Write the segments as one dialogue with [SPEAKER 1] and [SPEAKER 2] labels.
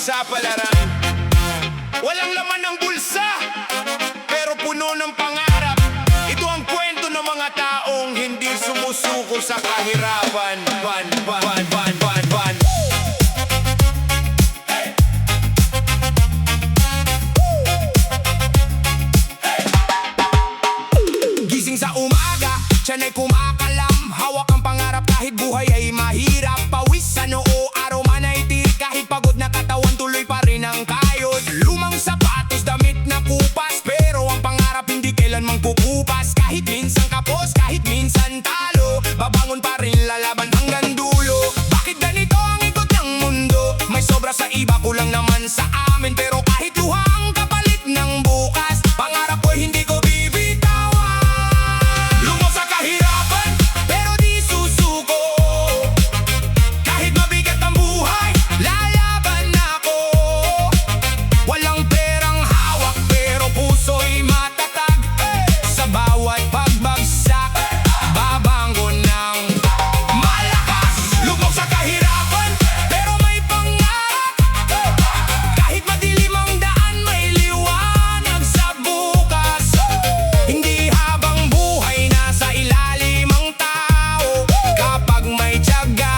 [SPEAKER 1] pagsapalaran. Walang laman ng bulsa, pero puno ng pangarap. Ito ang kwento ng mga taong hindi sumusuko sa kahirapan. Gising sa umaga, tiyan ay kumakalam. Hawak ang pangarap kahit buhay ay mahirap. Pawis sa noo, araw man ay tirik. Kahit pagod na katawan, tuloy pa rin ang kayod. Lumang sapatos, damit na kupas, pero ang pangarap hindi kailanmang pupupas. Kahit minsan kapos, kahit minsan talo, babangon pa rin, lalaban hanggang dulo. Bakit ganito ang ikot ng mundo? May sobra sa iba, kulang naman sa amin. Pero kahit luha ang kapalit ng bukas, pangarap ko'y hindi ko bibitawan. Lumos sa kahirapan, pero di susuko. Kahit mabigat ang buhay, lalaban ako. Walang perang hawak, pero puso'y matatag. Sa bawat pagbagsak, babangon ng malakas. Lumos sa kahirapan, pero may pangarap. Kahit madilim ang daan, may liwanag sa bukas. Hindi habang buhay nasa ilalim ang tao. Kapag may tiyaga,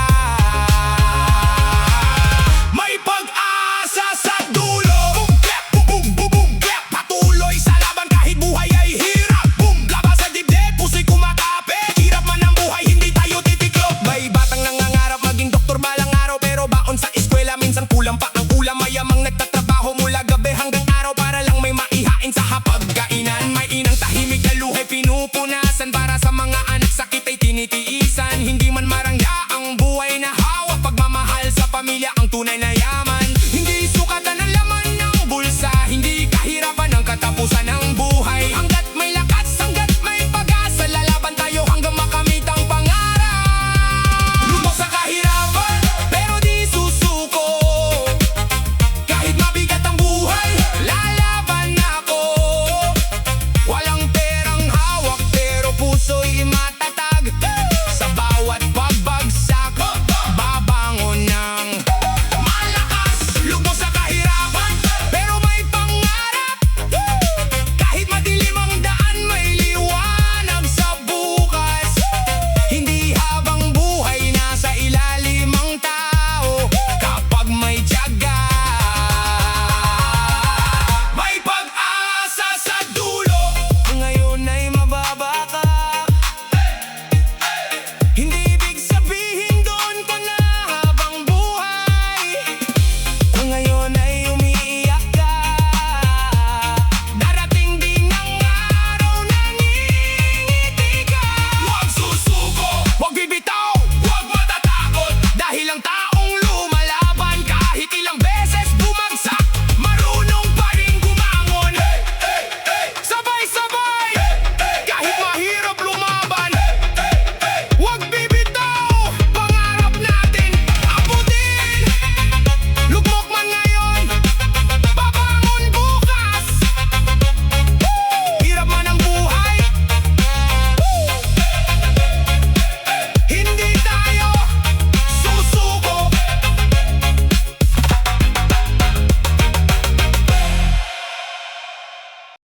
[SPEAKER 1] may pag-asa sa dulo. Patuloy sa laban kahit buhay ay hirap. Laban sa dibdib, puso'y kumakapit. Hirap man ang buhay, hindi tayo titiklop. May batang nangangarap maging doktor balang araw, pero baon sa eskwela minsan kulang pa ang ulam. Mayamang nagtatrabaho mula gabi hanggang araw para lang may maihain sa hapagkainan. May inang tahimik na luhay pinupunasan para